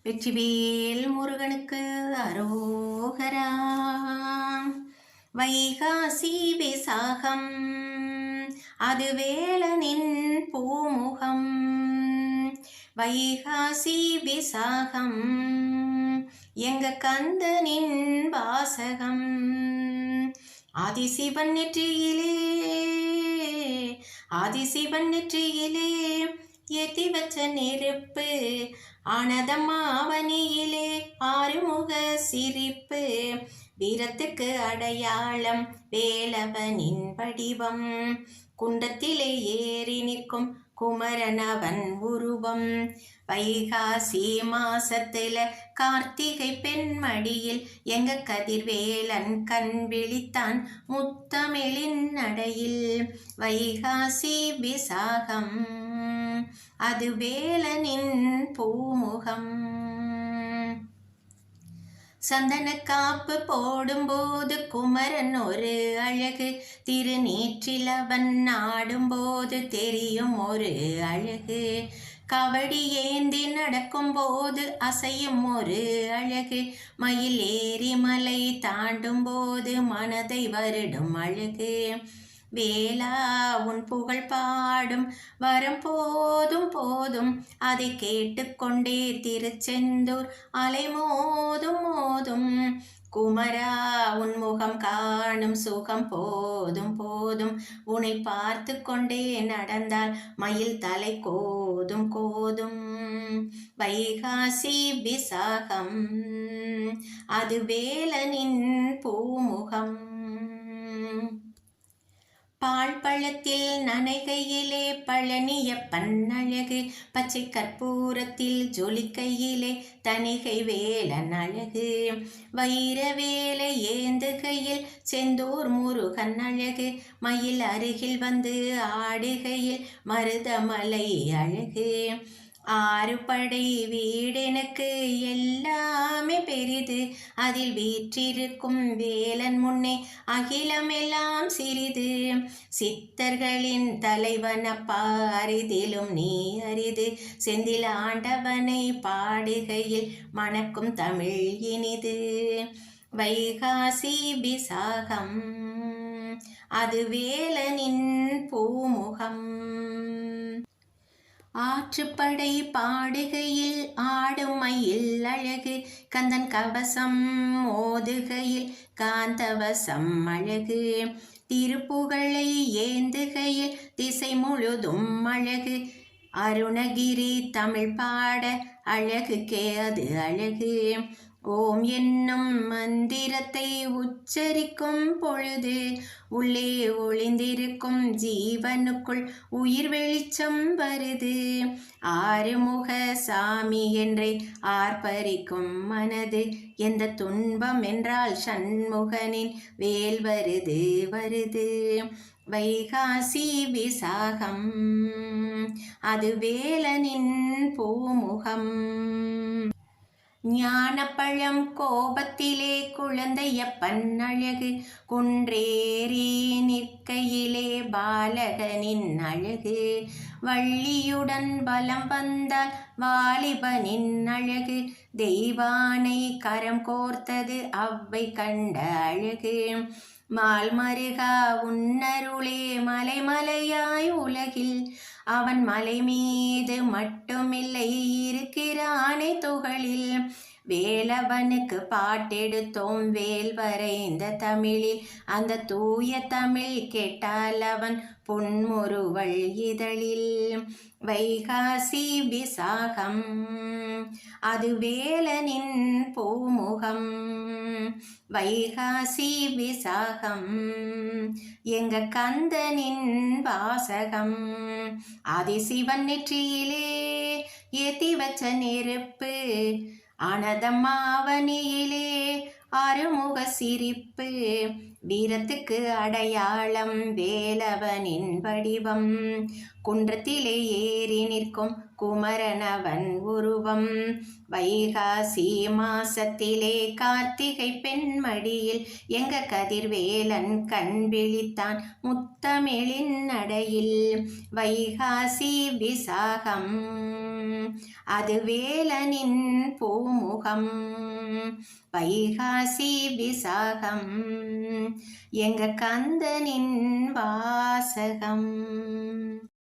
வெற்றிவேல் முருகனுக்கு அரோகரா. வைகாசி விசாகம் அது வேலனின் பூமுகம். வைகாசி விசாகம் எங்க கந்தனின் வாசகம். ஆதிசிவன் நெற்றியிலே ஏத்தி வச்ச நெருப்பு. ஆனதம்மா அவனியிலே ஆறுமுக சிரிப்பு. வீரத்துக்கு அடையாளம் வேலவனின் வடிவம். குண்டத்திலே ஏறி நிற்கும் குமரனவன் உருவம். வைகாசி மாசத்துல கார்த்திகை பெண்மடியில் எங்க கதிர்வேலன் கண் விழித்தான் முத்தமிழின் நடையில். வைகாசி விசாகம் அது வேலனின் பூமுகம். சந்தன காப்பு போடும்போது குமரன் ஒரு அழகு. திருநீற்றிலவன் ஆடும்போது தெரியும் ஒரு அழகு. கவடி ஏந்தி நடக்கும்போது அசையும் ஒரு அழகு. மயில் ஏறி மலை தாண்டும் போது மனதை வருடும் அழகு. வேளா உன் புகழ் பாடும் வரம் போதும் போதும். அதை கேட்டுக்கொண்டே திருச்செந்தூர் அலை மோதும் மோதும். குமரா உன் முகம் காணும் சுகம் போதும் போதும். உன்னை பார்த்து கொண்டே நடந்தால் மயில் தலை கோதும் கோதும். வைகாசி விசாகம் அது வேலனின் பூமுகம். பால் பழத்தில் நனைகையிலே பழனியப்பன் அழகு. பச்சை கற்பூரத்தில் ஜொலிக்கையிலே தணிகை வேலன் அழகு. வைர வேலை ஏந்துகையில் செந்தூர் முருகன் அழகு. மயில் அருகில் வந்து ஆடுகையில் மருதமலை அழகு. ஆறு படை வீடெனக்கு எல்லாமே பெரிது. அதில் வீற்றிருக்கும் வேலன் முன்னே அகிலமெல்லாம் சிறிது. சித்தர்களின் தலைவனப்பா அரிதிலும் நீ அரிது. செந்தில் ஆண்டவனை பாடுகையில் மணக்கும் தமிழ் இனிது. வைகாசி விசாகம் அது வேலனின் பூமுகம். ஆற்றுப்படை பாடுகையில் ஆடும் மயில் அழகு. கந்தன் கவசம் ஓதுகையில் காந்தவசம் அழகு. திருப்புகழை ஏந்துகையில் திசை முழுதும் அழகு. அருணகிரி தமிழ் பாட அழகுக்கே அது அழகு. ஓம் என்னும் மந்திரத்தை உச்சரிக்கும் பொழுது உள்ளே ஒளிந்திருக்கும் ஜீவனுக்குள் உயிர் வெளிச்சம் வருது. ஆறுமுக சாமி என்றே ஆர்ப்பரிக்கும் மனது. எந்த துன்பம் என்றால் சண்முகனின் வேல் வருது வருது. வைகாசி விசாகம் அது வேலனின் பூமுகம். ஞானப்பழம் கோபத்திலே குழந்தையப்பன் அழகு. குன்றேறி நிற்கையிலே பாலகனின் அழகு. வள்ளியுடன் பலம் வந்தால் வாலிபனின் அழகு. தெய்வானை கரம் கோர்த்தது அவ்வை கண்ட அழகு. மால்மருகா உன்னருளே மலைமலையாய் உலகில். அவன் மலை மீது மட்டுமில்லை இருக்கிறானே துகளில். வேலவனுக்கு பாட்டெடுத்தோம் வேல் வரைந்த தமிழில். அந்த தூய தமிழ் கேட்டால் அவன் பொன்முறுவல் இதழில். வைகாசி விசாகம் அது வேலனின் பூமுகம். வைகாசி விசாகம் எங்க கந்தனின் வாசகம். ஆதிசிவன் நெற்றியிலே ஏத்தி வச்ச நெருப்பு. ஆனதம்மா அவனியிலே ஆறுமுக சிரிப்பு. வீரத்துக்கு அடையாளம் வேலவனின் வடிவம். குன்றத்திலே ஏறி நிற்கும் குமரனவன் உருவம். வைகாசி மாசத்திலே கார்த்திகை பெண்மடியில் எங்க கதிர்வேலன் கண் விழித்தான் முத்தமிழின் நடையில். வைகாசி விசாகம் அது வேலனின் பூமுகம் வைகாசி விசாகம் எங்க கந்தனின் வாசகம்.